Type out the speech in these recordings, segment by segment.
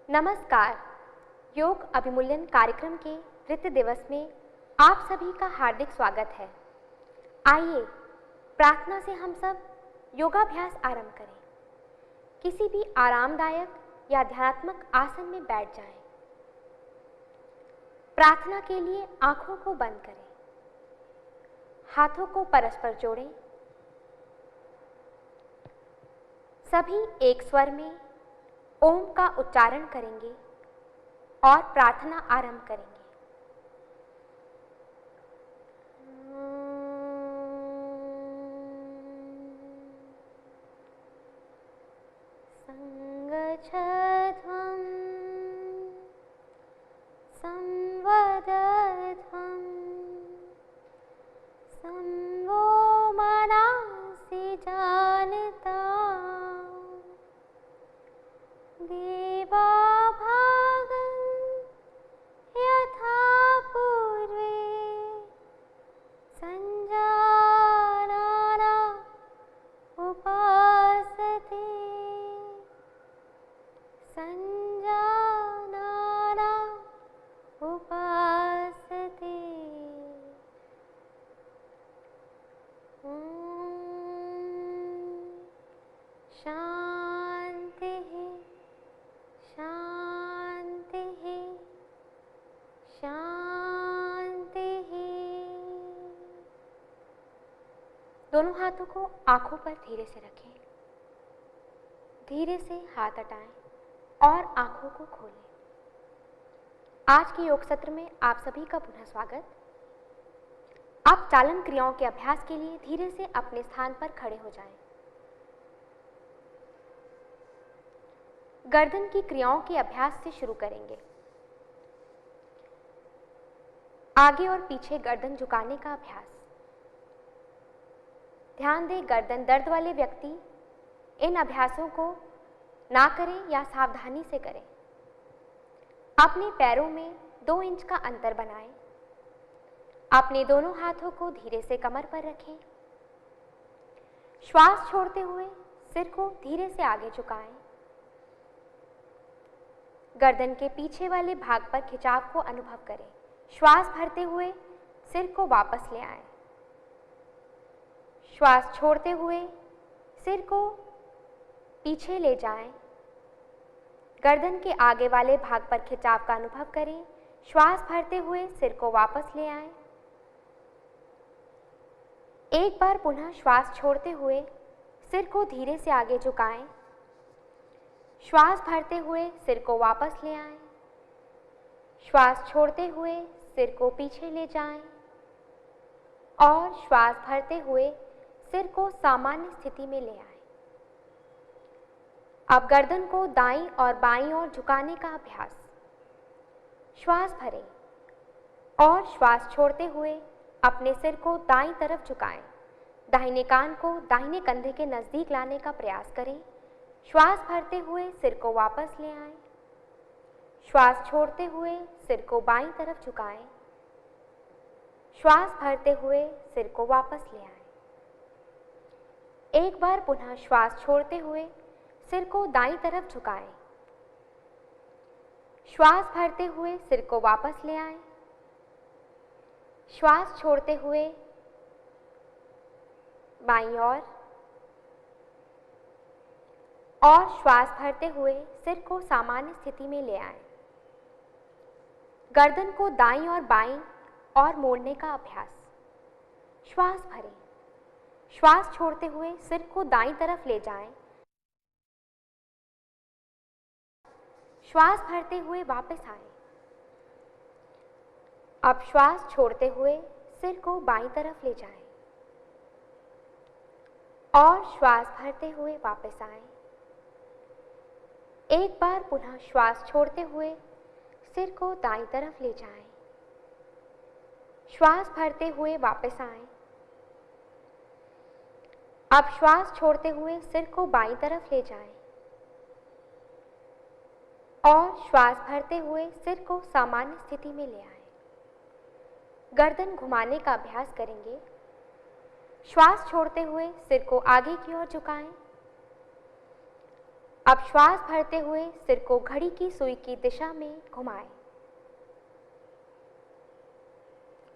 नमस्कार। योग अभिमूल्यन कार्यक्रम के नृत्य दिवस में आप सभी का हार्दिक स्वागत है। आइए प्रार्थना से हम सब योगाभ्यास आरंभ करें। किसी भी आरामदायक या ध्यानात्मक आसन में बैठ जाएं। प्रार्थना के लिए आंखों को बंद करें, हाथों को परस्पर जोड़ें। सभी एक स्वर में ओम का उच्चारण करेंगे और प्रार्थना आरंभ करेंगे। संगच्छध्वं संवदध्वं संवो मनांसि जानता देवाभागं यथा पूर्वे संजानाना उपासते संजानाना उपासते। शांति शांति शांति। दोनों हाथों को आंखों पर धीरे से रखें। धीरे से हाथ हटाएं और आंखों को खोलें। आज के योग सत्र में आप सभी का पुनः स्वागत। आप चालन क्रियाओं के अभ्यास के लिए धीरे से अपने स्थान पर खड़े हो जाएं। गर्दन की क्रियाओं के अभ्यास से शुरू करेंगे। आगे और पीछे गर्दन झुकाने का अभ्यास। ध्यान दें, गर्दन दर्द वाले व्यक्ति इन अभ्यासों को ना करें या सावधानी से करें। अपने पैरों में 2 इंच का अंतर बनाएं। अपने दोनों हाथों को धीरे से कमर पर रखें। श्वास छोड़ते हुए सिर को धीरे से आगे झुकाएं। गर्दन के पीछे वाले भाग पर खिंचाव को अनुभव करें। श्वास भरते हुए सिर को वापस ले आएं। श्वास छोड़ते हुए सिर को पीछे ले जाएं। गर्दन के आगे वाले भाग पर खिंचाव का अनुभव करें। श्वास भरते हुए सिर को वापस ले आएं। एक बार पुनः श्वास छोड़ते हुए सिर को धीरे से आगे झुकाएं। श्वास भरते हुए सिर को वापस ले आएं। श्वास छोड़ते हुए सिर को पीछे ले जाएं और श्वास भरते हुए सिर को सामान्य स्थिति में ले आएं। अब गर्दन को दाईं और बाईं ओर झुकाने का अभ्यास। श्वास भरें और श्वास छोड़ते हुए अपने सिर को दाईं तरफ झुकाएं। दाहिने कान को दाहिने कंधे के नजदीक लाने का प्रयास करें। श्वास भरते हुए सिर को वापस ले आएं। श्वास छोड़ते हुए सिर को बाईं तरफ झुकाएं। श्वास भरते हुए सिर को वापस ले आएं। एक बार पुनः श्वास छोड़ते हुए सिर को दाईं तरफ झुकाएं। श्वास भरते हुए सिर को वापस ले आएं। श्वास छोड़ते हुए बाईं ओर और श्वास भरते हुए सिर को सामान्य स्थिति में ले आएं। गर्दन को दाईं और बाईं और मोड़ने का अभ्यास। श्वास भरें। श्वास छोड़ते हुए सिर को दाईं तरफ ले जाएं। श्वास भरते हुए वापस आएं। अब श्वास छोड़ते हुए सिर को बाईं तरफ ले जाएं और श्वास भरते हुए वापस आएं। एक बार पुनः श्वास छोड़ते हुए सिर को दाईं तरफ ले जाएं। श्वास भरते हुए वापस आएं। अब श्वास छोड़ते हुए सिर को बाईं तरफ ले जाएं और श्वास भरते हुए सिर को सामान्य स्थिति में ले आएं। गर्दन घुमाने का अभ्यास करेंगे। श्वास छोड़ते हुए सिर को आगे की ओर झुकाएं। अब श्वास भरते हुए सिर को घड़ी की सुई की दिशा में घुमाएं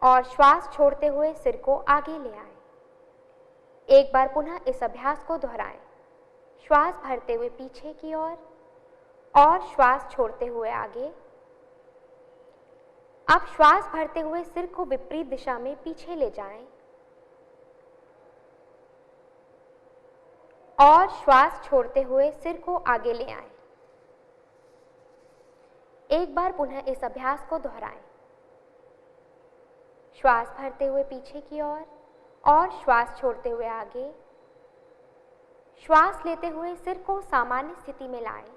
और श्वास छोड़ते हुए सिर को आगे ले आएं। एक बार पुनः इस अभ्यास को दोहराएं। श्वास भरते हुए पीछे की ओर और श्वास छोड़ते हुए आगे। अब श्वास भरते हुए सिर को विपरीत दिशा में पीछे ले जाएं और श्वास छोड़ते हुए सिर को आगे ले आएं। एक बार पुनः इस अभ्यास को दोहराएं। श्वास भरते हुए पीछे की ओर और श्वास छोड़ते हुए आगे। श्वास लेते हुए सिर को सामान्य स्थिति में लाएं।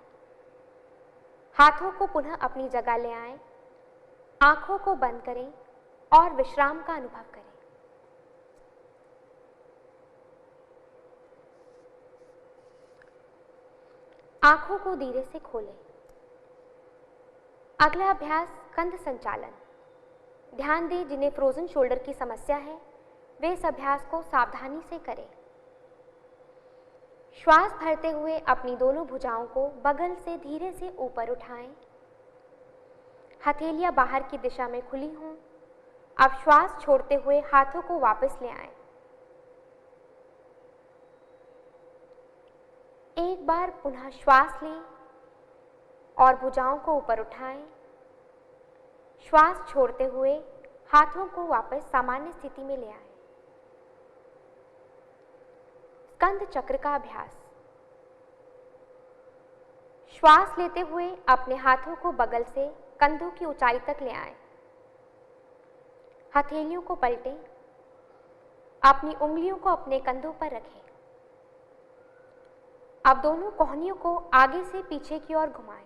हाथों को पुनः अपनी जगह ले आएं। आंखों को बंद करें और विश्राम का अनुभव करें। आंखों को धीरे से खोलें। अगला अभ्यास कंध संचालन। ध्यान दें, जिन्हें फ्रोजन शोल्डर की समस्या है वे इस अभ्यास को सावधानी से करें। श्वास भरते हुए अपनी दोनों भुजाओं को बगल से धीरे से ऊपर उठाएं। हथेलियां बाहर की दिशा में खुली हों। अब श्वास छोड़ते हुए हाथों को वापस ले आएं। एक बार पुनः श्वास लें और भुजाओं को ऊपर उठाएं। श्वास छोड़ते हुए हाथों को वापस सामान्य स्थिति में ले आएं। स्कंद चक्र का अभ्यास। श्वास लेते हुए अपने हाथों को बगल से कंधों की ऊंचाई तक ले आएं। हथेलियों को पलटें। अपनी उंगलियों को अपने कंधों पर रखें। अब दोनों कोहनियों को आगे से पीछे की ओर घुमाएं।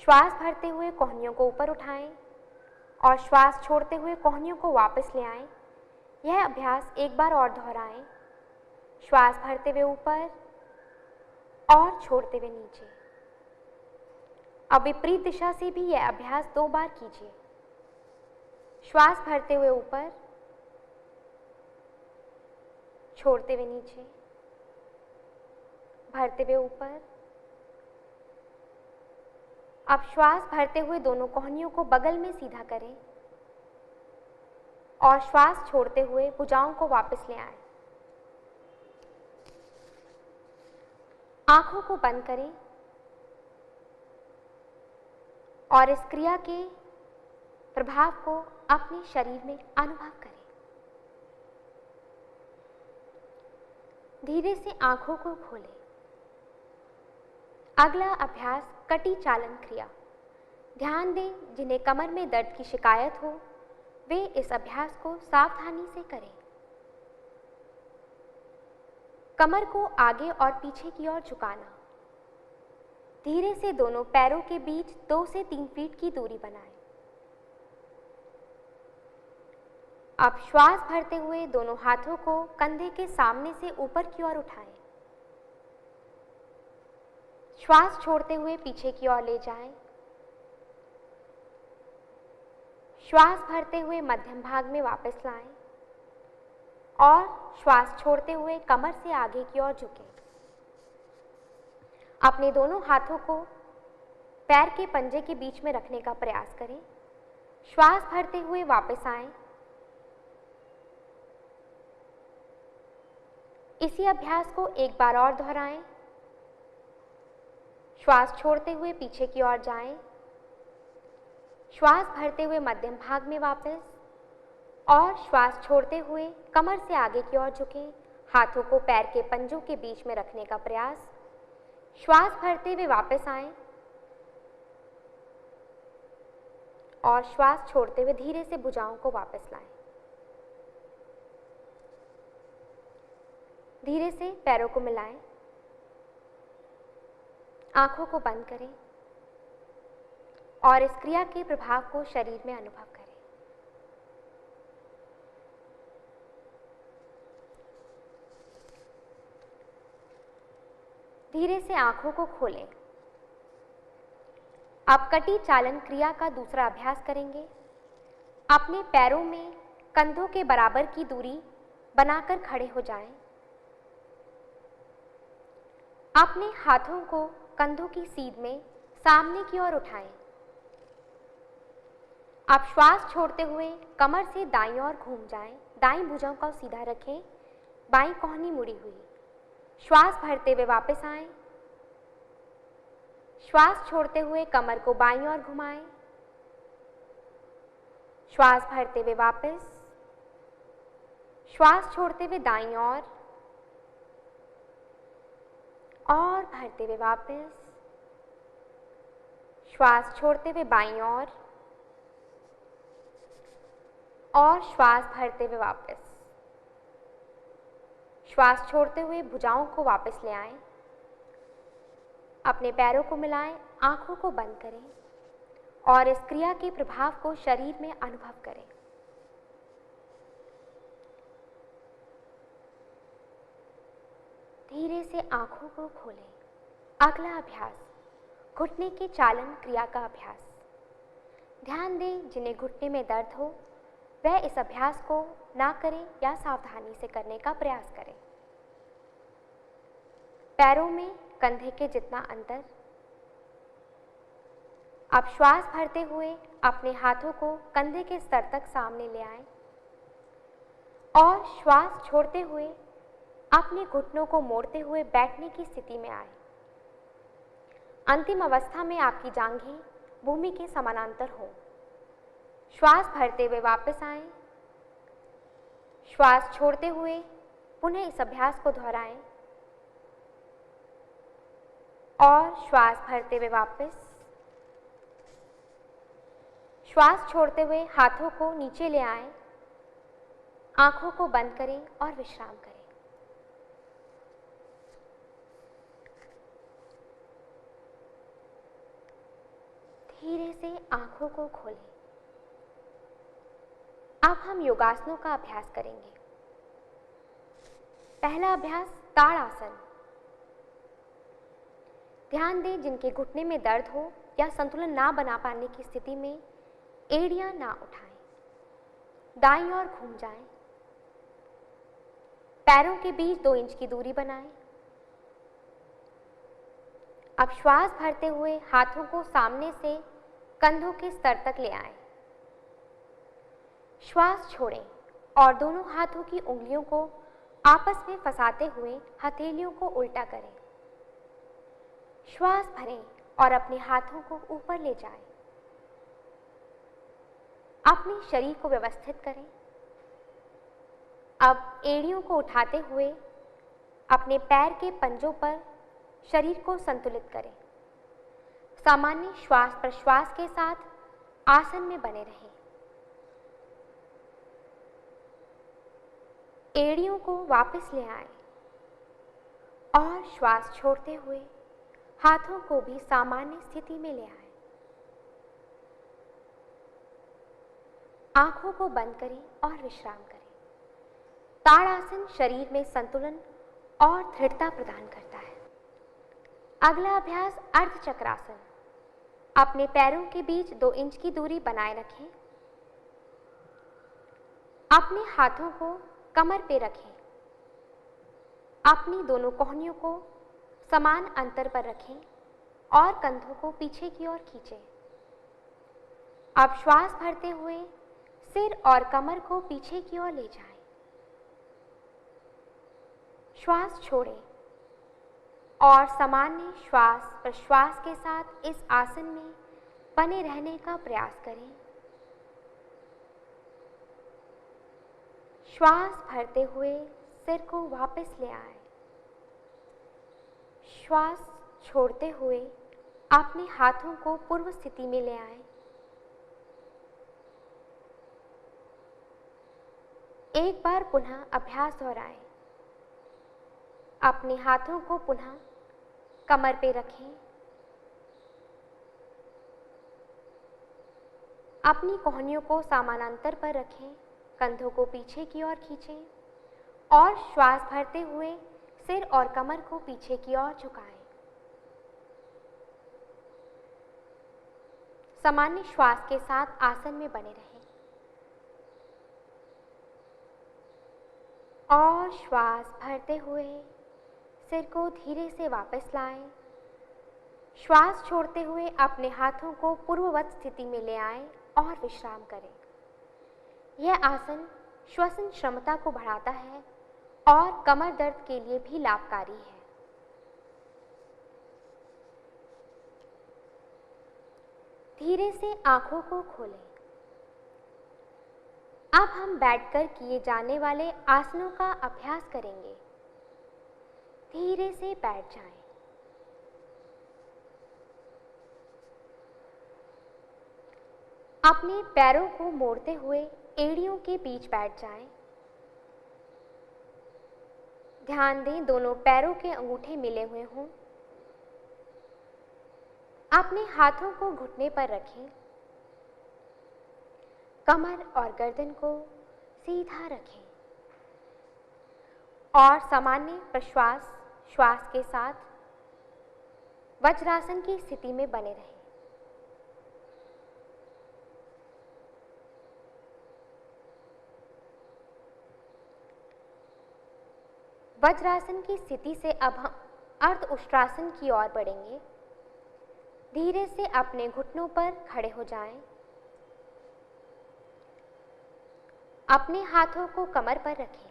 श्वास भरते हुए कोहनियों को ऊपर उठाएं और श्वास छोड़ते हुए कोहनियों को वापस ले आएं। यह अभ्यास एक बार और दोहराएं। श्वास भरते हुए ऊपर और छोड़ते हुए नीचे। अब विपरीत दिशा से भी यह अभ्यास 2 बार कीजिए। श्वास भरते हुए ऊपर, छोड़ते हुए नीचे, भरते हुए ऊपर। अब श्वास भरते हुए दोनों कोहनियों को बगल में सीधा करें और श्वास छोड़ते हुए भुजाओं को वापस ले आएं। आंखों को बंद करें और इस क्रिया के प्रभाव को अपने शरीर में अनुभव करें। धीरे से आंखों को खोलें। अगला अभ्यास कटी चालन क्रिया। ध्यान दें, जिन्हें कमर में दर्द की शिकायत हो वे इस अभ्यास को सावधानी से करें। कमर को आगे और पीछे की ओर झुकाना। धीरे से दोनों पैरों के बीच 2 से 3 फीट की दूरी बनाएं। अब श्वास भरते हुए दोनों हाथों को कंधे के सामने से ऊपर की ओर उठाएं। श्वास छोड़ते हुए पीछे की ओर ले जाएं। श्वास भरते हुए मध्यम भाग में वापस लाएं और श्वास छोड़ते हुए कमर से आगे की ओर झुकें। अपने दोनों हाथों को पैर के पंजे के बीच में रखने का प्रयास करें। श्वास भरते हुए वापस आएं। इसी अभ्यास को एक बार और दोहराएं। श्वास छोड़ते हुए पीछे की ओर जाएं। श्वास भरते हुए मध्यम भाग में वापस और श्वास छोड़ते हुए कमर से आगे की ओर झुकें। हाथों को पैर के पंजों के बीच में रखने का प्रयास। श्वास भरते हुए वापस आएं और श्वास छोड़ते हुए धीरे से भुजाओं को वापस लाएं। धीरे से पैरों को मिलाएं। आंखों को बंद करें और इस क्रिया के प्रभाव को शरीर में अनुभव करें। धीरे से आंखों को खोलें। आप कटी चालन क्रिया का दूसरा अभ्यास करेंगे। अपने पैरों में कंधों के बराबर की दूरी बनाकर खड़े हो जाएं। अपने हाथों को कंधों की सीध में सामने की ओर उठाएं। आप श्वास छोड़ते हुए कमर से दाईं ओर घूम जाएं। दाईं भुजाओं को सीधा रखें, बाईं कोहनी मुड़ी हुई। श्वास भरते हुए वापस आएं। श्वास छोड़ते हुए कमर को बाईं ओर घुमाएं। श्वास भरते हुए वापस, श्वास छोड़ते हुए दाईं ओर और भरते हुए वापस, श्वास छोड़ते हुए बाईं ओर और श्वास भरते हुए वापस। श्वास छोड़ते हुए भुजाओं को वापस ले आएं। अपने पैरों को मिलाएं, आंखों को बंद करें और इस क्रिया के प्रभाव को शरीर में अनुभव करें। धीरे से आंखों को खोलें। अगला अभ्यास, घुटने के चालन क्रिया का अभ्यास। ध्यान दें, जिन्हें घुटने में दर्द हो वह इस अभ्यास को ना करें या सावधानी से करने का प्रयास करें। पैरों में कंधे के जितना अंतर। अब श्वास भरते हुए अपने हाथों को कंधे के स्तर तक सामने ले आएं और श्वास छोड़ते हुए अपने घुटनों को मोड़ते हुए बैठने की स्थिति में आए। अंतिम अवस्था में आपकी जांघें भूमि के समानांतर हों। श्वास भरते हुए वापस आएं। श्वास छोड़ते हुए पुनः इस अभ्यास को दोहराएं और श्वास भरते हुए वापस। श्वास छोड़ते हुए हाथों को नीचे ले आएं, आंखों को बंद करें और विश्राम करें। धीरे से आंखों को खोलें। अब हम योगासनों का अभ्यास करेंगे। पहला अभ्यास, ताड़ासन। ध्यान दें, जिनके घुटने में दर्द हो या संतुलन ना बना पाने की स्थिति में एड़ियां ना उठाएं। दाईं ओर घूम जाएं। पैरों के बीच 2 इंच की दूरी बनाएं। अब श्वास भरते हुए हाथों को सामने से कंधों के स्तर तक ले आएं। श्वास छोड़ें और दोनों हाथों की उंगलियों को आपस में फंसाते हुए हथेलियों को उल्टा करें। श्वास भरें और अपने हाथों को ऊपर ले जाएं। अपने शरीर को व्यवस्थित करें। अब एड़ियों को उठाते हुए अपने पैर के पंजों पर शरीर को संतुलित करें। सामान्य श्वास प्रश्वास के साथ आसन में बने रहें। एड़ियों को वापस ले आएं और श्वास छोड़ते हुए हाथों को भी सामान्य स्थिति में ले आएं। आंखों को बंद करें और विश्राम करें। ताड़ासन शरीर में संतुलन और दृढ़ता प्रदान करता है। अगला अभ्यास, अर्धचक्रासन। अपने पैरों के बीच 2 इंच की दूरी बनाए रखें। अपने हाथों को कमर पे रखें। अपनी दोनों कोहनियों को समान अंतर पर रखें और कंधों को पीछे की ओर खींचें। अब श्वास भरते हुए सिर और कमर को पीछे की ओर ले जाएं। श्वास छोड़ें और सामान्य श्वास प्रश्वास के साथ इस आसन में बने रहने का प्रयास करें। श्वास भरते हुए सिर को वापस ले आएं। श्वास छोड़ते हुए अपने हाथों को पूर्व स्थिति में ले आएं। एक बार पुनः अभ्यास दोहराएं। अपने हाथों को पुनः कमर पे रखें। अपनी कोहनियों को समानांतर पर रखें। कंधों को पीछे की ओर खींचें और श्वास भरते हुए सिर और कमर को पीछे की ओर झुकाएं। सामान्य श्वास के साथ आसन में बने रहें और श्वास भरते हुए सिर को धीरे से वापस लाएं। श्वास छोड़ते हुए अपने हाथों को पूर्ववत स्थिति में ले आएं और विश्राम करें। यह आसन श्वसन क्षमता को बढ़ाता है और कमर दर्द के लिए भी लाभकारी है। धीरे से आंखों को खोलें। अब हम बैठकर किए जाने वाले आसनों का अभ्यास करेंगे। धीरे से बैठ जाएं। अपने पैरों को मोड़ते हुए एड़ियों के बीच बैठ जाएं। ध्यान दें दोनों पैरों के अंगूठे मिले हुए हों। अपने हाथों को घुटने पर रखें। कमर और गर्दन को सीधा रखें और सामान्य प्रश्वास श्वास के साथ वज्रासन की स्थिति में बने रहें। वज्रासन की स्थिति से अब हम अर्ध उष्ट्रासन की ओर बढ़ेंगे। धीरे से अपने घुटनों पर खड़े हो जाएं। अपने हाथों को कमर पर रखें।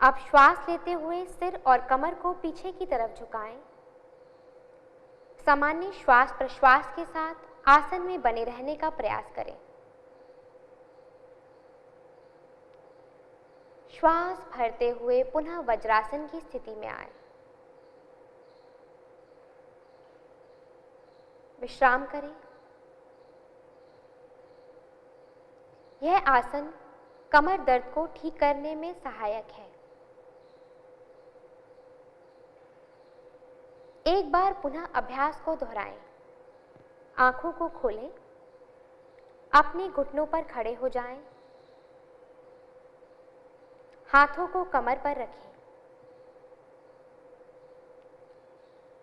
अब श्वास लेते हुए सिर और कमर को पीछे की तरफ झुकाएं। सामान्य श्वास प्रश्वास के साथ आसन में बने रहने का प्रयास करें। श्वास भरते हुए पुनः वज्रासन की स्थिति में आए। विश्राम करें। यह आसन कमर दर्द को ठीक करने में सहायक है। एक बार पुनः अभ्यास को दोहराएं। आंखों को खोलें। अपने घुटनों पर खड़े हो जाएं। हाथों को कमर पर रखें।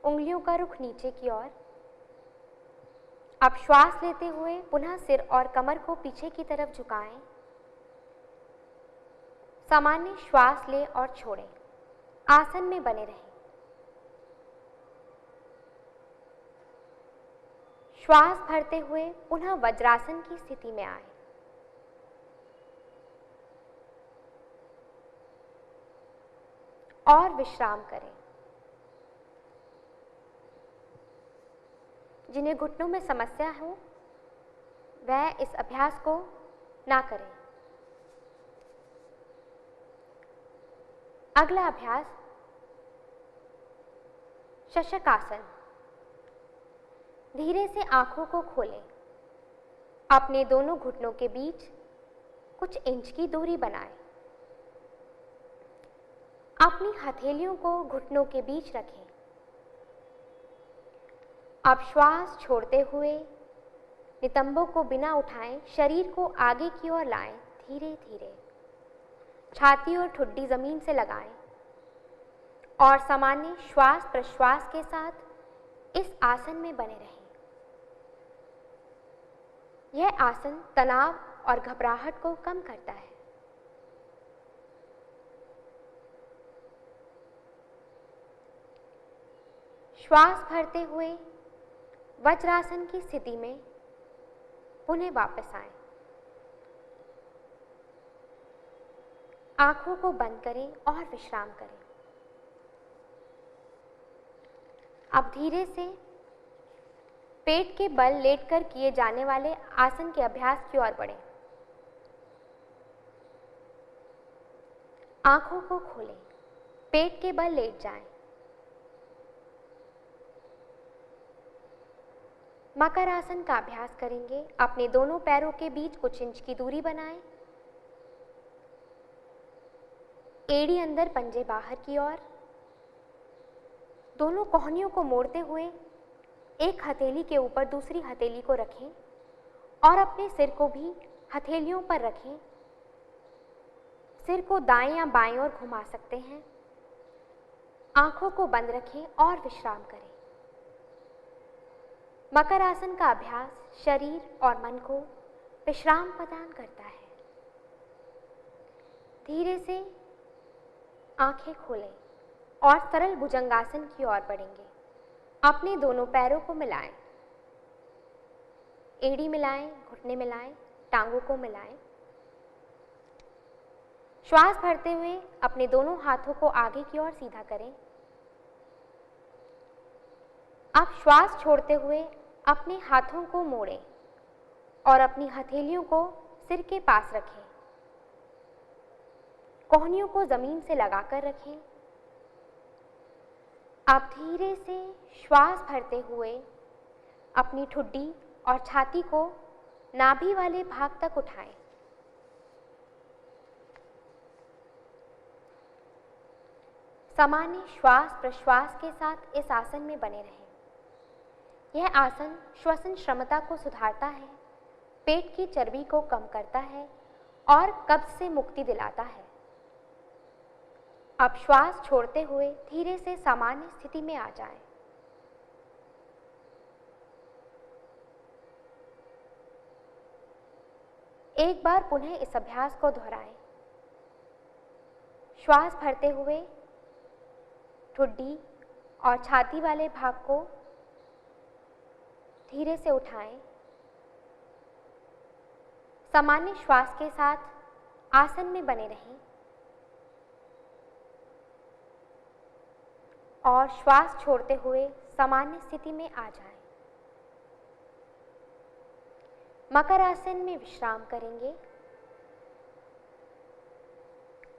उंगलियों का रुख नीचे की ओर। अब श्वास लेते हुए पुनः सिर और कमर को पीछे की तरफ झुकाएं। सामान्य श्वास लें और छोड़ें। आसन में बने रहें। श्वास भरते हुए पुनः वज्रासन की स्थिति में आए। और विश्राम करें। जिन्हें घुटनों में समस्या हो वह इस अभ्यास को ना करें। अगला अभ्यास शशक आसन। धीरे से आंखों को खोलें। अपने दोनों घुटनों के बीच कुछ इंच की दूरी बनाएं। अपनी हथेलियों को घुटनों के बीच रखें। अब श्वास छोड़ते हुए नितंबों को बिना उठाए शरीर को आगे की ओर लाएं। धीरे धीरे छाती और ठुड्डी जमीन से लगाएं और सामान्य श्वास प्रश्वास के साथ इस आसन में बने रहें। यह आसन तनाव और घबराहट को कम करता है। श्वास भरते हुए वज्रासन की स्थिति में पुनः वापस आएं। आंखों को बंद करें और विश्राम करें। अब धीरे से पेट के बल लेटकर किए जाने वाले आसन के अभ्यास की ओर बढ़ें। आंखों को खोलें। पेट के बल लेट जाएं। मकर आसन का अभ्यास करेंगे। अपने दोनों पैरों के बीच कुछ इंच की दूरी बनाएं। एड़ी अंदर, पंजे बाहर की ओर। दोनों कोहनियों को मोड़ते हुए एक हथेली के ऊपर दूसरी हथेली को रखें और अपने सिर को भी हथेलियों पर रखें। सिर को दाएं या बाएं ओर घुमा सकते हैं। आंखों को बंद रखें और विश्राम करें। मकर आसन का अभ्यास शरीर और मन को विश्राम प्रदान करता है। धीरे से आंखें खोलें और सरल भुजंगासन की ओर बढ़ेंगे। अपने दोनों पैरों को मिलाएं, एड़ी मिलाएं, घुटने मिलाएं, टांगों को मिलाएं। श्वास भरते हुए अपने दोनों हाथों को आगे की ओर सीधा करें। अब श्वास छोड़ते हुए अपने हाथों को मोड़ें और अपनी हथेलियों को सिर के पास रखें। कोहनियों को जमीन से लगाकर रखें। अब धीरे से श्वास भरते हुए अपनी ठुड्डी और छाती को नाभि वाले भाग तक उठाएं। सामान्य श्वास प्रश्वास के साथ इस आसन में बने रहें। यह आसन श्वसन क्षमता को सुधारता है, पेट की चर्बी को कम करता है और कब्ज से मुक्ति दिलाता है। अब श्वास छोड़ते हुए धीरे से सामान्य स्थिति में आ जाएं। एक बार पुनः इस अभ्यास को दोहराएं। श्वास भरते हुए ठुड्डी और छाती वाले भाग को धीरे से उठाएं। सामान्य श्वास के साथ आसन में बने रहें और श्वास छोड़ते हुए सामान्य स्थिति में आ जाएं। मकर आसन में विश्राम करेंगे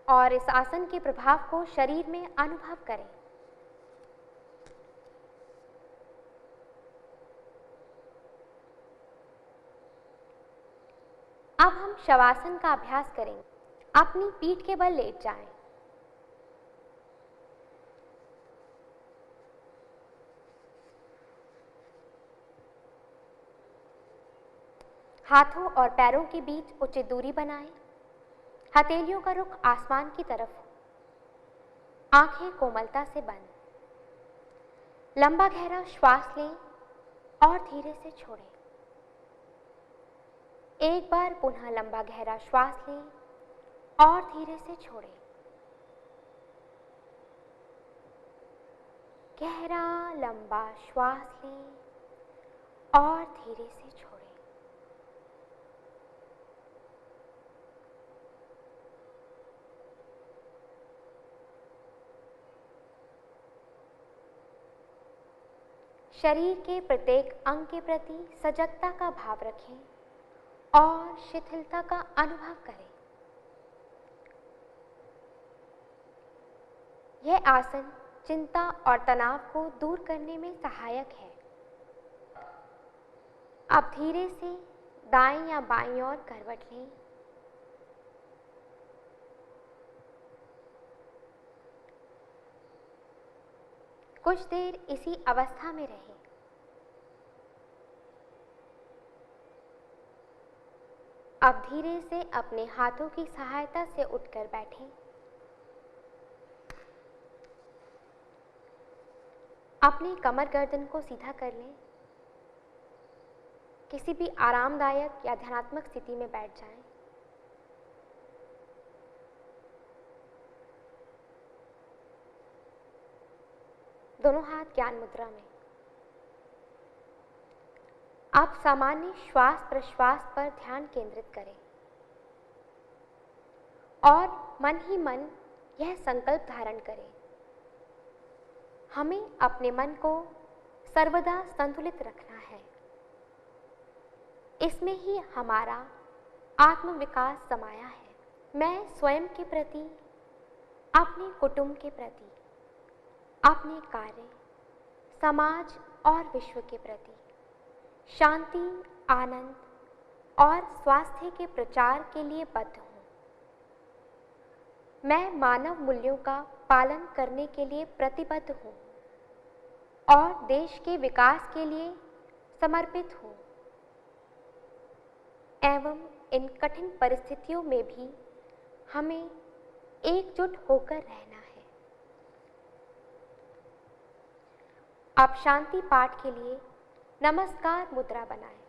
और इस आसन के प्रभाव को शरीर में अनुभव करें। अब हम शवासन का अभ्यास करेंगे। अपनी पीठ के बल लेट जाएं। हाथों और पैरों के बीच उचित दूरी बनाएं। हथेलियों का रुख आसमान की तरफ हो। आंखें कोमलता से बंद। लंबा गहरा श्वास लें और धीरे से छोड़ें। एक बार पुनः लंबा गहरा श्वास लें और धीरे से छोड़ें। गहरा लंबा श्वास लें और धीरे से छोड़ें। शरीर के प्रत्येक अंग के प्रति सजगता का भाव रखें और शिथिलता का अनुभव करें। यह आसन चिंता और तनाव को दूर करने में सहायक है। अब धीरे से दाएं या बाईं ओर करवट लें। कुछ देर इसी अवस्था में रहें। अब धीरे से अपने हाथों की सहायता से उठकर बैठें। अपनी कमर गर्दन को सीधा कर लें। किसी भी आरामदायक या ध्यानात्मक स्थिति में बैठ जाएं। दोनों हाथ ज्ञान मुद्रा में। आप सामान्य श्वास प्रश्वास पर ध्यान केंद्रित करें और मन ही मन यह संकल्प धारण करें, हमें अपने मन को सर्वदा संतुलित रखना है। इसमें ही हमारा आत्मविकास समाया है। मैं स्वयं के प्रति, अपने कुटुंब के प्रति, अपने कार्य, समाज और विश्व के प्रति शांति, आनंद और स्वास्थ्य के प्रचार के लिए बद्ध हूँ। मैं मानव मूल्यों का पालन करने के लिए प्रतिबद्ध हूँ और देश के विकास के लिए समर्पित हूँ एवं इन कठिन परिस्थितियों में भी हमें एकजुट होकर रहना है। अब शांति पाठ के लिए नमस्कार मुद्रा बनाएं।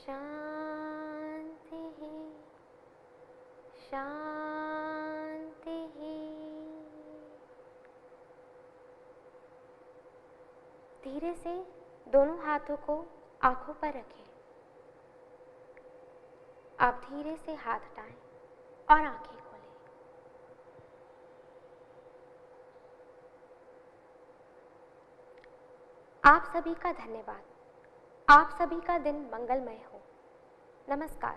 शांति शांति। धीरे से दोनों हाथों को आंखों पर रखें। अब धीरे से हाथ हटाएं और आंखें खोलें। आप सभी का धन्यवाद। आप सभी का दिन मंगलमय हो। नमस्कार।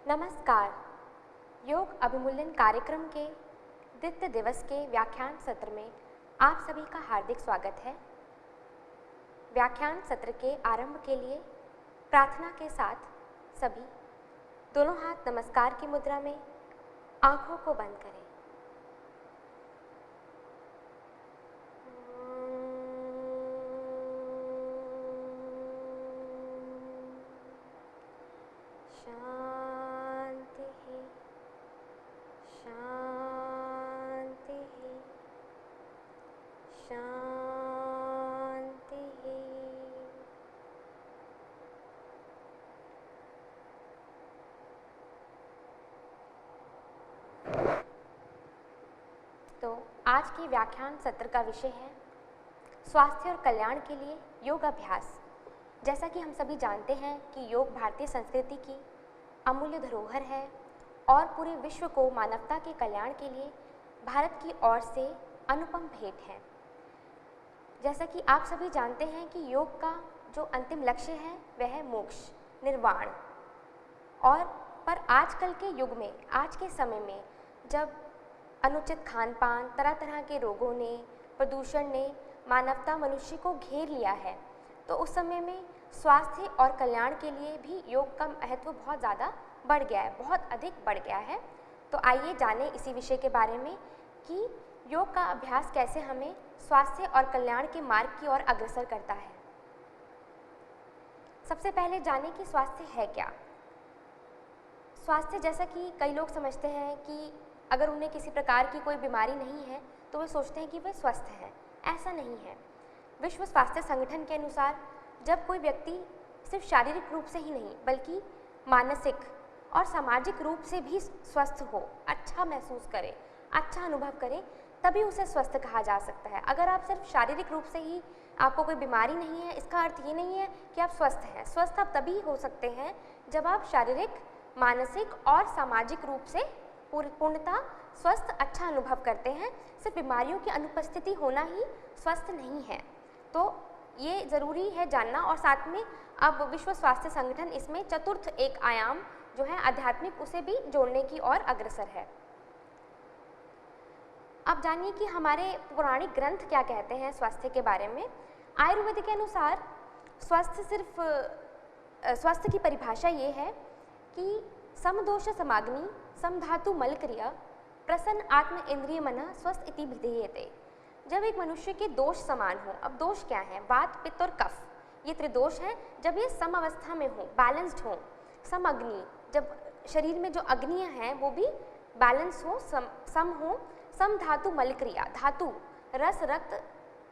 नमस्कार। योग अभिमूल्यन कार्यक्रम के द्वितीय दिवस के व्याख्यान सत्र में आप सभी का हार्दिक स्वागत है। व्याख्यान सत्र के आरंभ के लिए प्रार्थना के साथ सभी दोनों हाथ नमस्कार की मुद्रा में आंखों को बंद करें। शांति शांति शांति। तो आज के व्याख्यान सत्र का विषय है स्वास्थ्य और कल्याण के लिए योग अभ्यास। जैसा कि हम सभी जानते हैं कि योग भारतीय संस्कृति की अमूल्य धरोहर है और पूरे विश्व को मानवता के कल्याण के लिए भारत की ओर से अनुपम भेंट है। जैसा कि आप सभी जानते हैं कि योग का जो अंतिम लक्ष्य है वह है मोक्ष, निर्वाण। और पर आजकल के युग में, आज के समय में जब अनुचित खान पान, तरह तरह के रोगों ने, प्रदूषण ने मानवता मनुष्य को घेर लिया है, तो उस समय में स्वास्थ्य और कल्याण के लिए भी योग का महत्व बहुत ज़्यादा बढ़ गया है, बहुत अधिक बढ़ गया है। तो आइए जानें इसी विषय के बारे में कि योग का अभ्यास कैसे हमें स्वास्थ्य और कल्याण के मार्ग की ओर अग्रसर करता है। सबसे पहले जानें कि स्वास्थ्य है क्या। स्वास्थ्य, जैसा कि कई लोग समझते हैं कि अगर उन्हें किसी प्रकार की कोई बीमारी नहीं है तो वे सोचते हैं कि वे स्वस्थ हैं। ऐसा नहीं है। विश्व स्वास्थ्य संगठन के अनुसार जब कोई व्यक्ति सिर्फ शारीरिक रूप से ही नहीं बल्कि मानसिक और सामाजिक रूप से भी स्वस्थ हो, अच्छा महसूस करे, अच्छा अनुभव करे, तभी उसे स्वस्थ कहा जा सकता है। अगर आप सिर्फ शारीरिक रूप से ही, आपको कोई बीमारी नहीं है, इसका अर्थ ये नहीं है कि आप स्वस्थ हैं। स्वस्थ आप तभी हो सकते हैं जब आप शारीरिक, मानसिक और सामाजिक रूप से पूर्णतः स्वस्थ, अच्छा अनुभव करते हैं। सिर्फ बीमारियों की अनुपस्थिति होना ही स्वस्थ नहीं है। तो ये ज़रूरी है जानना। और साथ में अब विश्व स्वास्थ्य संगठन इसमें चतुर्थ एक आयाम जो है आध्यात्मिक, उसे भी जोड़ने की ओर अग्रसर है। अब जानिए कि हमारे पौराणिक ग्रंथ क्या कहते हैं स्वास्थ्य के बारे में। आयुर्वेद के अनुसार स्वास्थ्य की परिभाषा ये है कि समदोष समाग्नि समधातु मल क्रिया प्रसन्न आत्म इंद्रिय मन स्वस्थ इति विधीयते। जब एक मनुष्य के दोष समान हो, अब दोष क्या है, वात, पित्त और कफ, ये त्रिदोष हैं। जब ये सम अवस्था में हो, बैलेंस्ड हो, सम अग्नि, जब शरीर में जो अग्नियां हैं वो भी बैलेंस हो, सम हो, सम धातु मल क्रिया, धातु रस, रक्त,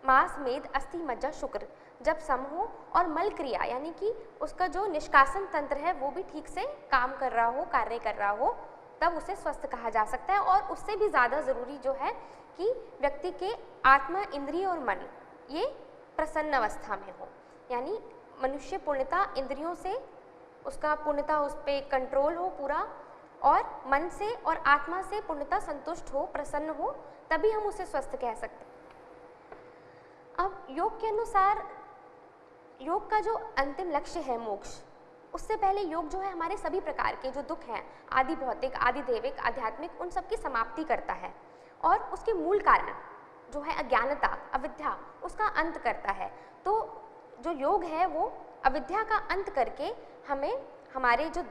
मांस, मेद, अस्थि, मज्जा, शुक्र जब सम हो, और मल क्रिया यानी कि उसका जो निष्कासन तंत्र है वो भी ठीक से काम कर रहा हो, कार्य कर रहा हो, तब उसे स्वस्थ कहा जा सकता है। और उससे भी ज़्यादा ज़रूरी जो है कि व्यक्ति के आत्मा, इंद्रिय और मन ये प्रसन्न अवस्था में हो, यानी मनुष्य पूर्णतः इंद्रियों से उसका पूर्णतः उस पर कंट्रोल हो पूरा, और मन से और आत्मा से पूर्णतः संतुष्ट हो, प्रसन्न हो, तभी हम उसे स्वस्थ कह सकते हैं। अब योग के अनुसार योग का जो अंतिम लक्ष्य है मोक्ष, उससे पहले योग जो है हमारे सभी प्रकार के जो दुख हैं, आदि भौतिक, आदि दैविक, आध्यात्मिक, उन सब की समाप्ति करता है और उसके मूल कारण जो है अज्ञानता, अविद्या, उसका अंत करता है। तो जो योग है वो अविद्या का अंत करके हमें हमारे जो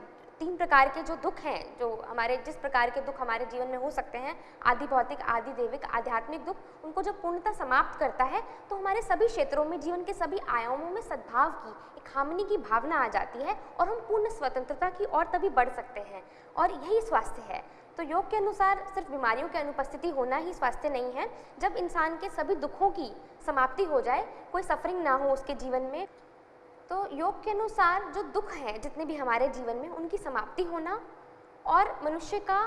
3 प्रकार के जो दुख हैं, जो हमारे जिस प्रकार के दुख हमारे जीवन में हो सकते हैं, आदि भौतिक, आदि दैविक, आध्यात्मिक दुख, उनको जब पूर्णतः समाप्त करता है तो हमारे सभी क्षेत्रों में, जीवन के सभी आयामों में सद्भाव की, एक हार्मनी की भावना आ जाती है और हम पूर्ण स्वतंत्रता की ओर तभी बढ़ सकते हैं, और यही स्वास्थ्य है। तो योग के अनुसार सिर्फ बीमारियों की अनुपस्थिति होना ही स्वास्थ्य नहीं है। जब इंसान के सभी दुखों की समाप्ति हो जाए, कोई सफरिंग ना हो उसके जीवन में, तो योग के अनुसार जो दुख हैं जितने भी हमारे जीवन में, उनकी समाप्ति होना और मनुष्य का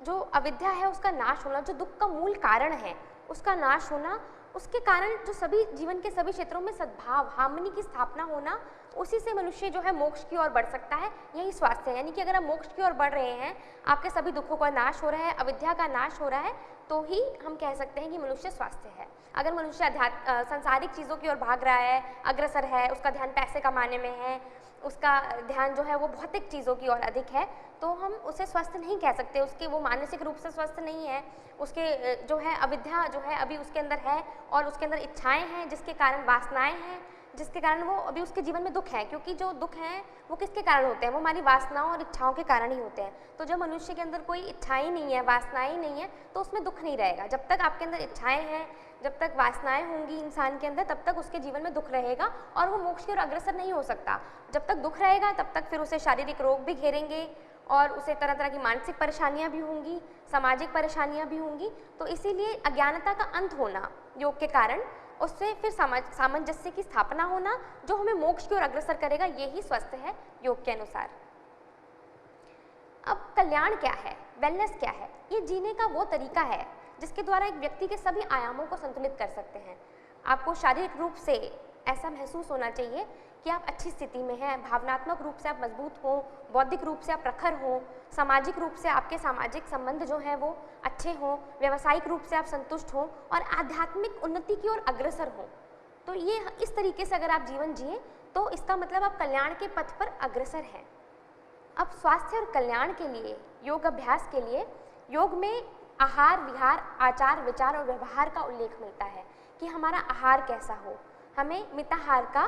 जो अविद्या है उसका नाश होना, जो दुख का मूल कारण है उसका नाश होना, उसके कारण जो सभी जीवन के सभी क्षेत्रों में सद्भाव, हार्मनी की स्थापना होना, उसी से मनुष्य जो है मोक्ष की ओर बढ़ सकता है। यही स्वास्थ्य है। यानी कि अगर आप मोक्ष की ओर बढ़ रहे हैं, आपके सभी दुखों का नाश हो रहा है, अविद्या का नाश हो रहा है, तो ही हम कह सकते हैं कि मनुष्य स्वास्थ्य है। अगर मनुष्य सांसारिक चीज़ों की ओर भाग रहा है, अग्रसर है, उसका ध्यान पैसे कमाने में है, उसका ध्यान जो है वो भौतिक चीज़ों की ओर अधिक है, तो हम उसे स्वस्थ नहीं कह सकते। उसके वो मानसिक रूप से स्वस्थ नहीं है, उसके जो है अविद्या जो है अभी उसके अंदर है, और उसके अंदर इच्छाएं हैं जिसके कारण, वासनाएं हैं जिसके कारण वो अभी उसके जीवन में दुख है। क्योंकि जो दुख हैं वो किसके कारण होते हैं? वो हमारी वासनाओं और इच्छाओं के कारण ही होते हैं। तो जब मनुष्य के अंदर कोई इच्छाएं नहीं है, वासनाएं नहीं है, तो उसमें दुख नहीं रहेगा। जब तक आपके अंदर इच्छाएं हैं, जब तक वासनाएं होंगी इंसान के अंदर, तब तक उसके जीवन में दुख रहेगा और वो मोक्ष की ओर अग्रसर नहीं हो सकता। जब तक दुख रहेगा तब तक फिर उसे शारीरिक रोग भी घेरेंगे और उसे तरह तरह की मानसिक परेशानियां भी होंगी, सामाजिक परेशानियां भी होंगी। तो इसीलिए अज्ञानता का अंत होना योग के कारण, उससे फिर सामंजस्य की स्थापना होना, जो हमें मोक्ष की ओर अग्रसर करेगा, यही स्वस्थ है योग के अनुसार। अब कल्याण क्या है, वेलनेस क्या है? ये जीने का वो तरीका है जिसके द्वारा एक व्यक्ति के सभी आयामों को संतुलित कर सकते हैं। आपको शारीरिक रूप से ऐसा महसूस होना चाहिए कि आप अच्छी स्थिति में हैं, भावनात्मक रूप से आप मजबूत हों, बौद्धिक रूप से आप प्रखर हों, सामाजिक रूप से आपके सामाजिक संबंध जो हैं वो अच्छे हों, व्यावसायिक रूप से आप संतुष्ट हों और आध्यात्मिक उन्नति की ओर अग्रसर हों। तो ये इस तरीके से अगर आप जीवन जिए तो इसका मतलब आप कल्याण के पथ पर अग्रसर हैं। अब स्वास्थ्य और कल्याण के लिए, योग अभ्यास के लिए, योग में आहार, विहार, आचार, विचार और व्यवहार का उल्लेख मिलता है कि हमारा आहार कैसा हो। हमें मिताहार का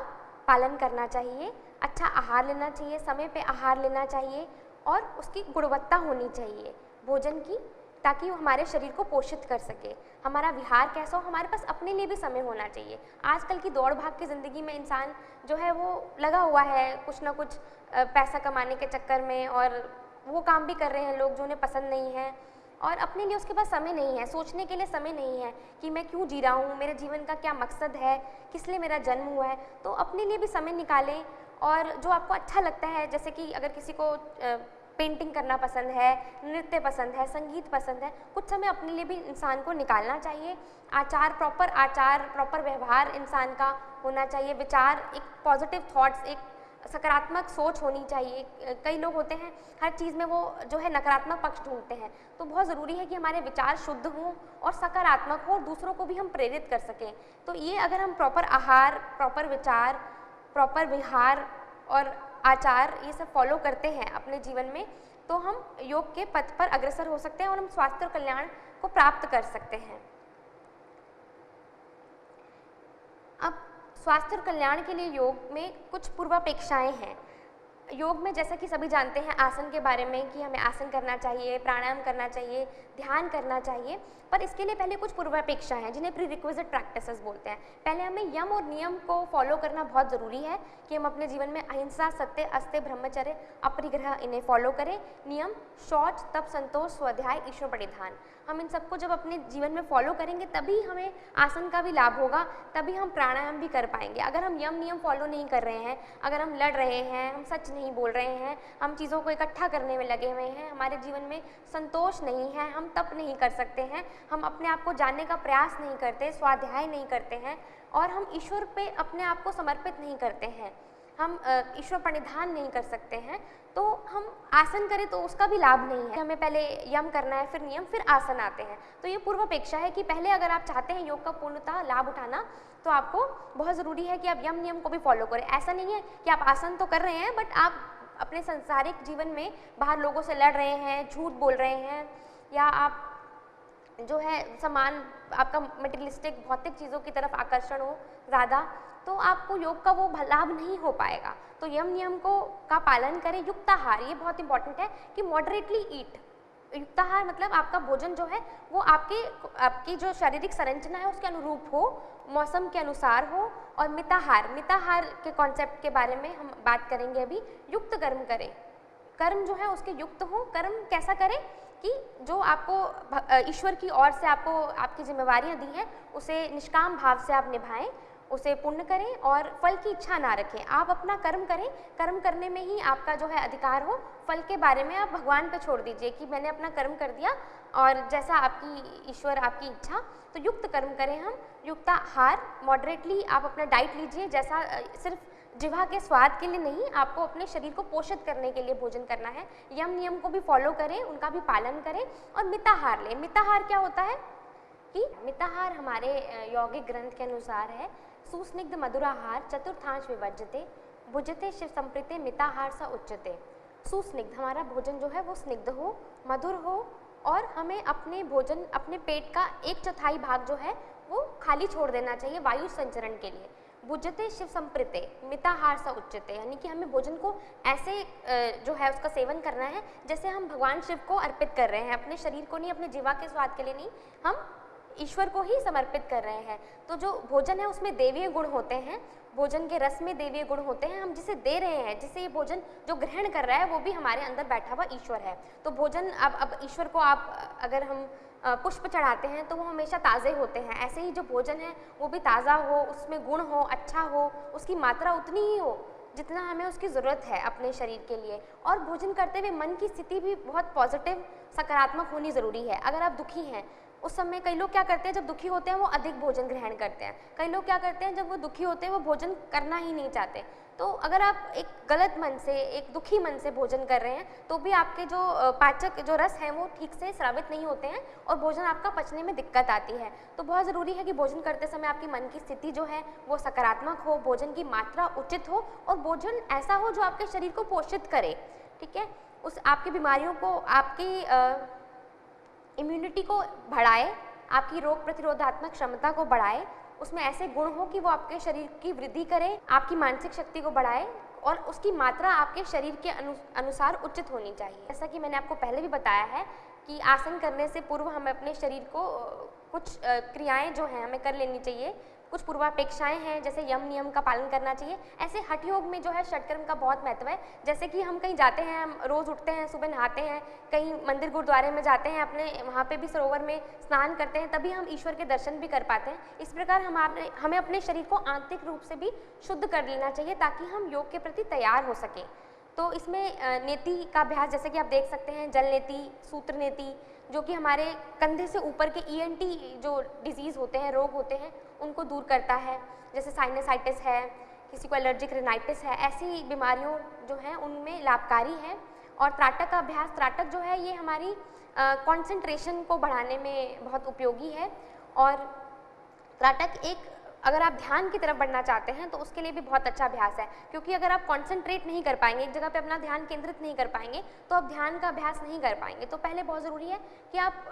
पालन करना चाहिए, अच्छा आहार लेना चाहिए, समय पे आहार लेना चाहिए और उसकी गुणवत्ता होनी चाहिए भोजन की, ताकि वो हमारे शरीर को पोषित कर सके। हमारा विहार कैसा हो, हमारे पास अपने लिए भी समय होना चाहिए। आजकल की दौड़ भाग की ज़िंदगी में इंसान जो है वो लगा हुआ है कुछ ना कुछ पैसा कमाने के चक्कर में, और वो काम भी कर रहे हैं लोग जो उन्हें पसंद नहीं है, और अपने लिए उसके पास समय नहीं है, सोचने के लिए समय नहीं है कि मैं क्यों जी रहा हूँ, मेरे जीवन का क्या मकसद है, किस लिए मेरा जन्म हुआ है। तो अपने लिए भी समय निकालें, और जो आपको अच्छा लगता है, जैसे कि अगर किसी को पेंटिंग करना पसंद है, नृत्य पसंद है, संगीत पसंद है, कुछ समय अपने लिए भी इंसान को निकालना चाहिए। आचार, प्रॉपर व्यवहार इंसान का होना चाहिए। विचार, एक पॉजिटिव थॉट्स, एक सकारात्मक सोच होनी चाहिए। कई लोग होते हैं हर चीज़ में वो जो है नकारात्मक पक्ष ढूंढते हैं, तो बहुत ज़रूरी है कि हमारे विचार शुद्ध हों और सकारात्मक हो, और दूसरों को भी हम प्रेरित कर सकें। तो ये अगर हम प्रॉपर आहार, प्रॉपर विचार, प्रॉपर विहार और आचार ये सब फॉलो करते हैं अपने जीवन में, तो हम योग के पथ पर अग्रसर हो सकते हैं और हम स्वास्थ्य और कल्याण को प्राप्त कर सकते हैं। अब स्वास्थ्य और कल्याण के लिए योग में कुछ पूर्वापेक्षाएं हैं। योग में जैसा कि सभी जानते हैं आसन के बारे में कि हमें आसन करना चाहिए, प्राणायाम करना चाहिए, ध्यान करना चाहिए, पर इसके लिए पहले कुछ पूर्वापेक्षा हैं जिन्हें प्री रिक्विजिट प्रैक्टिसेस बोलते हैं। पहले हमें यम और नियम को फॉलो करना बहुत ज़रूरी है कि हम अपने जीवन में अहिंसा, सत्य, अस्त्य, ब्रह्मचर्य, अपरिग्रह इन्हें फॉलो करें। नियम शौच, तप, संतोष, स्वाध्याय, ईश्वर परिधान, हम इन सबको जब अपने जीवन में फॉलो करेंगे तभी हमें आसन का भी लाभ होगा, तभी हम प्राणायाम भी कर पाएंगे। अगर हम यम नियम फॉलो नहीं कर रहे हैं, अगर हम लड़ रहे हैं, हम सच नहीं बोल रहे हैं, हम चीज़ों को इकट्ठा करने में लगे हुए हैं, हमारे जीवन में संतोष नहीं है, हम तप नहीं कर सकते हैं, हम अपने आप को जानने का प्रयास नहीं करते, स्वाध्याय नहीं करते हैं, और हम ईश्वर पे अपने आप को समर्पित नहीं करते हैं, हम ईश्वर परिधान नहीं कर सकते हैं, तो हम आसन करें तो उसका भी लाभ नहीं है। हमें पहले यम करना है, फिर नियम, फिर आसन आते हैं। तो ये पूर्वापेक्षा है कि पहले अगर आप चाहते हैं योग का पूर्णतः लाभ उठाना, तो आपको बहुत ज़रूरी है कि आप यम नियम को भी फॉलो करें। ऐसा नहीं है कि आप आसन तो कर रहे हैं बट आप अपने सांसारिक जीवन में बाहर लोगों से लड़ रहे हैं, झूठ बोल रहे हैं, या आप जो है सामान, आपका मटेरियलिस्टिक भौतिक चीज़ों की तरफ आकर्षण हो ज़्यादा, तो आपको योग का वो लाभ नहीं हो पाएगा। तो यम नियम को का पालन करें। युक्ताहार, ये बहुत इंपॉर्टेंट है कि मॉडरेटली ईट। युक्ताहार मतलब आपका भोजन जो है वो आपकी जो शारीरिक संरचना है उसके अनुरूप हो, मौसम के अनुसार हो। और मिताहार के कॉन्सेप्ट के बारे में हम बात करेंगे अभी। युक्त कर्म करें, कर्म जो है उसके युक्त हो। कर्म कैसा करें कि जो आपको ईश्वर की ओर से आपको आपकी जिम्मेवारियां दी हैं उसे निष्काम भाव से आप निभाएं, उसे पूर्ण करें और फल की इच्छा ना रखें। आप अपना कर्म करें, कर्म करने में ही आपका जो है अधिकार हो। फल के बारे में आप भगवान पे छोड़ दीजिए कि मैंने अपना कर्म कर दिया और जैसा आपकी ईश्वर आपकी इच्छा। तो युक्त कर्म करें हम। युक्ताहार, मॉडरेटली आप अपना डाइट लीजिए, जैसा सिर्फ जिह्वा के स्वाद के लिए नहीं, आपको अपने शरीर को पोषित करने के लिए भोजन करना है। यम नियम को भी फॉलो करें, उनका भी पालन करें और मिताहार लें। मिताहार क्या होता है कि मिताहार हमारे यौगिक ग्रंथ के अनुसार है, सुस्निग्ध मधुराहार चतुर्थांश विवर्जते भुजते शिव संप्रीते मिताहार सा उच्चते। सुस्निग्ध, हमारा भोजन जो है वो स्निग्ध हो, मधुर हो और हमें अपने भोजन, अपने पेट का 1/4 भाग जो है वो खाली छोड़ देना चाहिए वायु संचरण के लिए। भुजते शिव संप्रीते मिताहार सा उच्चते, यानी कि हमें भोजन को ऐसे जो है उसका सेवन करना है जैसे हम भगवान शिव को अर्पित कर रहे हैं, अपने शरीर को नहीं, अपने जीवा के स्वाद के लिए नहीं, हम ईश्वर को ही समर्पित कर रहे हैं। तो जो भोजन है उसमें देवीय गुण होते हैं, भोजन के रस में देवीय गुण होते हैं। हम जिसे दे रहे हैं, जिसे ये भोजन जो ग्रहण कर रहा है वो भी हमारे अंदर बैठा हुआ ईश्वर है। तो भोजन अब ईश्वर को आप अगर हम पुष्प चढ़ाते हैं तो वो हमेशा ताज़े होते हैं, ऐसे ही जो भोजन है वो भी ताज़ा हो, उसमें गुण हो, अच्छा हो, उसकी मात्रा उतनी ही हो जितना हमें उसकी ज़रूरत है अपने शरीर के लिए। और भोजन करते हुए मन की स्थिति भी बहुत पॉजिटिव, सकारात्मक होनी ज़रूरी है। अगर आप दुखी हैं उस समय, कई लोग क्या करते हैं जब दुखी होते हैं वो अधिक भोजन ग्रहण करते हैं, कई लोग क्या करते हैं जब वो दुखी होते हैं वो भोजन करना ही नहीं चाहते। तो अगर आप एक गलत मन से, एक दुखी मन से भोजन कर रहे हैं तो भी आपके जो पाचक जो रस हैं वो ठीक से स्रावित नहीं होते हैं और भोजन आपका पचने में दिक्कत आती है। तो बहुत ज़रूरी है कि भोजन करते समय आपकी मन की स्थिति जो है वो सकारात्मक हो, भोजन की मात्रा उचित हो और भोजन ऐसा हो जो आपके शरीर को पोषित करे, ठीक है, उस आपकी बीमारियों को, आपकी इम्यूनिटी को बढ़ाए, आपकी रोग प्रतिरोधात्मक क्षमता को बढ़ाए, उसमें ऐसे गुण हो कि वो आपके शरीर की वृद्धि करे, आपकी मानसिक शक्ति को बढ़ाए और उसकी मात्रा आपके शरीर के अनुसार उचित होनी चाहिए। जैसा कि मैंने आपको पहले भी बताया है कि आसन करने से पूर्व हमें अपने शरीर को कुछ क्रियाएं जो हैं हमें कर लेनी चाहिए, कुछ पूर्वापेक्षाएं हैं, जैसे यम नियम का पालन करना चाहिए। ऐसे हठ योग में जो है षटकर्म का बहुत महत्व है। जैसे कि हम कहीं जाते हैं, हम रोज़ उठते हैं, सुबह नहाते हैं, कहीं मंदिर गुरुद्वारे में जाते हैं, अपने वहाँ पे भी सरोवर में स्नान करते हैं, तभी हम ईश्वर के दर्शन भी कर पाते हैं। इस प्रकार हमें अपने शरीर को आंतरिक रूप से भी शुद्ध कर लेना चाहिए ताकि हम योग के प्रति तैयार हो सकें। तो इसमें नेति का अभ्यास, जैसे कि आप देख सकते हैं, जल नेति, सूत्र नेति, जो कि हमारे कंधे से ऊपर के ENT जो डिजीज़ होते हैं, रोग होते हैं, उनको दूर करता है। जैसे साइनसाइटिस है, किसी को एलर्जिक रिनाइटिस है, ऐसी बीमारियों जो हैं उनमें लाभकारी है। और त्राटक का अभ्यास, त्राटक जो है ये हमारी कंसंट्रेशन को बढ़ाने में बहुत उपयोगी है। और त्राटक एक, अगर आप ध्यान की तरफ बढ़ना चाहते हैं तो उसके लिए भी बहुत अच्छा अभ्यास है, क्योंकि अगर आप कंसंट्रेट नहीं कर पाएंगे, एक जगह पे अपना ध्यान केंद्रित नहीं कर पाएंगे तो आप ध्यान का अभ्यास नहीं कर पाएंगे। तो पहले बहुत ज़रूरी है कि आप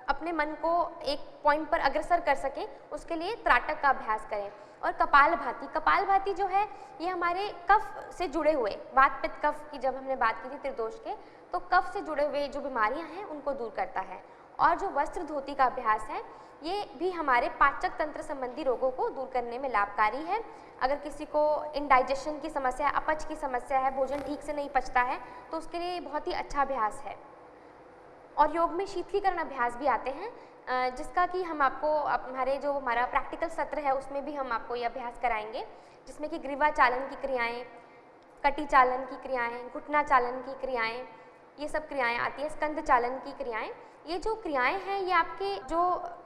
अपने मन को एक पॉइंट पर अग्रसर कर सकें, उसके लिए त्राटक का अभ्यास करें। और कपालभाति, कपालभाति जो है ये हमारे कफ से जुड़े हुए, वात पित्त कफ की जब हमने बात की थी त्रिदोष के, तो कफ से जुड़े हुए जो बीमारियां हैं उनको दूर करता है। और जो वस्त्र धोती का अभ्यास है ये भी हमारे पाचक तंत्र संबंधी रोगों को दूर करने में लाभकारी है। अगर किसी को इंडाइजेशन की समस्या, अपच की समस्या है, भोजन ठीक से नहीं पचता है, तो उसके लिए बहुत ही अच्छा अभ्यास है। और योग में शीतलीकरण अभ्यास भी आते हैं, जिसका कि हम आपको हमारा प्रैक्टिकल सत्र है उसमें भी हम आपको ये अभ्यास कराएंगे, जिसमें कि ग्रीवा चालन की क्रियाएं, कटी चालन की क्रियाएं, घुटना चालन की क्रियाएं, ये सब क्रियाएं आती हैं, स्कंद चालन की क्रियाएं। ये जो क्रियाएं हैं ये आपके जो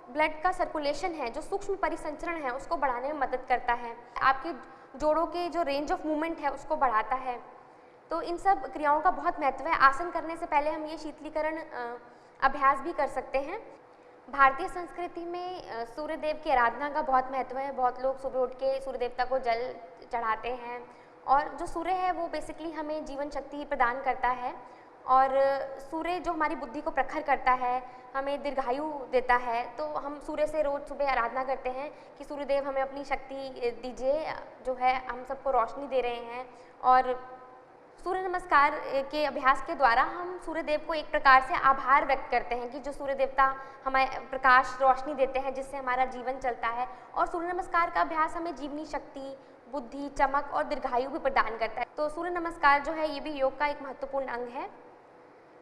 ब्लड का सर्कुलेशन है, जो सूक्ष्म परिसंचरण है, उसको बढ़ाने में मदद करता है, आपके जोड़ों के जो रेंज ऑफ मूवमेंट है उसको बढ़ाता है। तो इन सब क्रियाओं का बहुत महत्व है। आसन करने से पहले हम ये शीतलीकरण अभ्यास भी कर सकते हैं। भारतीय संस्कृति में सूर्य देव की आराधना का बहुत महत्व है। बहुत लोग सुबह उठ के सूर्य देवता को जल चढ़ाते हैं और जो सूर्य है वो बेसिकली हमें जीवन शक्ति प्रदान करता है और सूर्य जो हमारी बुद्धि को प्रखर करता है, हमें दीर्घायु देता है। तो हम सूर्य से रोज़ सुबह आराधना करते हैं कि सूर्यदेव हमें अपनी शक्ति दीजिए, जो है हम सबको रोशनी दे रहे हैं। और सूर्य नमस्कार के अभ्यास के द्वारा हम सूर्यदेव को एक प्रकार से आभार व्यक्त करते हैं कि जो सूर्य देवता हमें प्रकाश रोशनी देते हैं जिससे हमारा जीवन चलता है। और सूर्य नमस्कार का अभ्यास हमें जीवनी शक्ति, बुद्धि, चमक और दीर्घायु भी प्रदान करता है। तो सूर्य नमस्कार जो है ये भी योग का एक महत्वपूर्ण अंग है।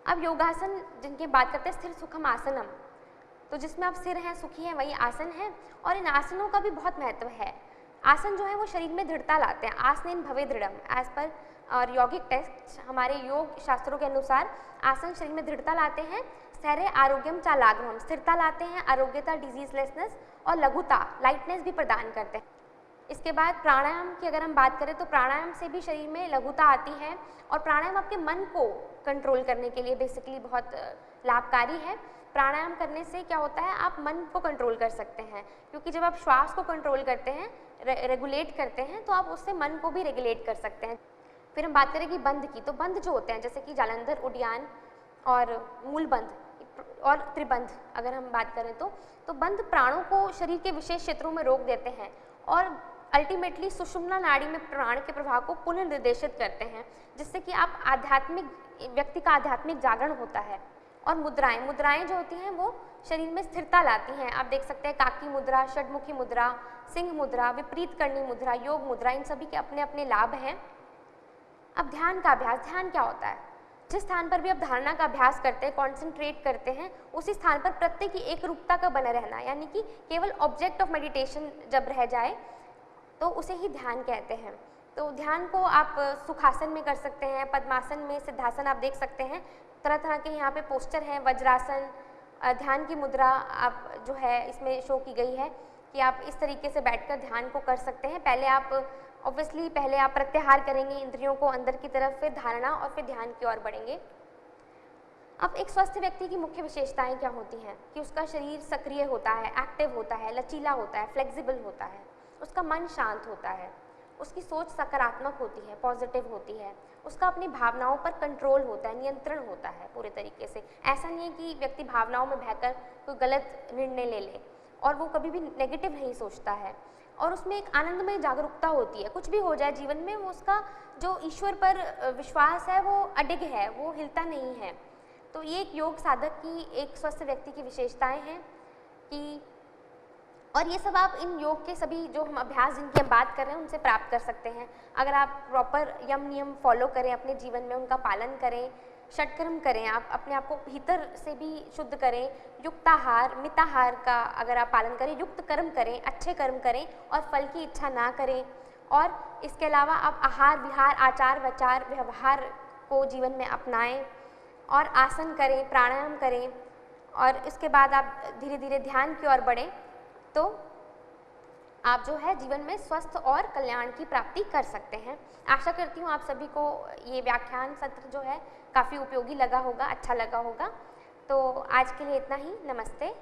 अब योगासन जिनकी बात करते हैं, स्थिर सुखम आसनम, तो जिसमें आप स्थिर हैं, सुखी हैं, वही आसन है। और इन आसनों का भी बहुत महत्व है। आसन जो है वो शरीर में दृढ़ता लाते हैं। आसनेन भवे दृढ़म, एज पर और यौगिक टेक्स्ट हमारे योग शास्त्रों के अनुसार आसन शरीर में दृढ़ता लाते हैं। स्थैर्य आरोग्यम चालाग्रहम, स्थिरता लाते हैं, आरोग्यता, डिजीजलेसनेस और लघुता, लाइटनेस भी प्रदान करते हैं। इसके बाद प्राणायाम की अगर हम बात करें तो प्राणायाम से भी शरीर में लघुता आती है। और प्राणायाम आपके मन को कंट्रोल करने के लिए बेसिकली बहुत लाभकारी है। प्राणायाम करने से क्या होता है, आप मन को कंट्रोल कर सकते हैं, क्योंकि जब आप श्वास को कंट्रोल करते हैं, रेगुलेट करते हैं, तो आप उससे मन को भी रेगुलेट कर सकते हैं। फिर हम बात करें कि बंध की, तो बंध जो होते हैं जैसे कि जालंधर, उड्डयन और मूलबंध और त्रिबंध अगर हम बात करें तो बंध प्राणों को शरीर के विशेष क्षेत्रों में रोक देते हैं और अल्टीमेटली सुषुम्ना नाड़ी में प्राण के प्रवाह को पुनर्निर्देशित करते हैं, जिससे कि आप व्यक्ति का आध्यात्मिक जागरण होता है। और मुद्राएं जो होती हैं वो शरीर में स्थिरता लाती हैं। आप देख सकते हैं काकी मुद्रा, षडमुखी मुद्रा, सिंह मुद्रा, विपरीत करणी मुद्रा, योग मुद्रा, इन सभी के अपने अपने लाभ हैं। अब ध्यान का अभ्यास, ध्यान क्या होता है? जिस स्थान पर भी आप धारणा का अभ्यास करते हैं, कॉन्सेंट्रेट करते हैं, उसी स्थान पर प्रत्येक की एक रूपता का बना रहना, यानी कि केवल ऑब्जेक्ट ऑफ मेडिटेशन जब रह जाए तो उसे ही ध्यान कहते हैं। तो ध्यान को आप सुखासन में कर सकते हैं, पद्मासन में, सिद्धासन आप देख सकते हैं, तरह तरह के यहाँ पे पोस्चर हैं। वज्रासन, ध्यान की मुद्रा आप जो है इसमें शो की गई है कि आप इस तरीके से बैठकर ध्यान को कर सकते हैं। पहले आप प्रत्याहार करेंगे इंद्रियों को अंदर की तरफ, फिर धारणा और फिर ध्यान की ओर बढ़ेंगे। अब एक स्वस्थ व्यक्ति की मुख्य विशेषताएं क्या होती हैं कि उसका शरीर सक्रिय होता है, एक्टिव होता है, लचीला होता है, फ्लेक्सिबल होता है, उसका मन शांत होता है, उसकी सोच सकारात्मक होती है, पॉजिटिव होती है, उसका अपनी भावनाओं पर कंट्रोल होता है, नियंत्रण होता है पूरे तरीके से। ऐसा नहीं है कि व्यक्ति भावनाओं में बहकर कोई गलत निर्णय ले ले, और वो कभी भी नेगेटिव नहीं सोचता है। और उसमें एक आनंदमय जागरूकता होती है, कुछ भी हो जाए जीवन में वो उसका जो ईश्वर पर विश्वास है वो अडिग है, वो हिलता नहीं है। तो ये एक योग साधक की, एक स्वस्थ व्यक्ति की विशेषताएं हैं कि, और ये सब आप इन योग के सभी जो हम अभ्यास जिनकी हम बात कर रहे हैं उनसे प्राप्त कर सकते हैं। अगर आप प्रॉपर यम नियम फॉलो करें, अपने जीवन में उनका पालन करें, षटकर्म करें, आप अपने आप को भीतर से भी शुद्ध करें, युक्ताहार, मिताहार का अगर आप पालन करें, युक्त कर्म करें, अच्छे कर्म करें और फल की इच्छा ना करें। और इसके अलावा आप आहार विहार, आचार विचार, व्यवहार को जीवन में अपनाएं और आसन करें, प्राणायाम करें, और इसके बाद आप धीरे धीरे ध्यान की ओर बढ़ें, तो आप जो है जीवन में स्वस्थ और कल्याण की प्राप्ति कर सकते हैं। आशा करती हूँ आप सभी को ये व्याख्यान सत्र जो है काफ़ी उपयोगी लगा होगा, अच्छा लगा होगा। तो आज के लिए इतना ही। नमस्ते।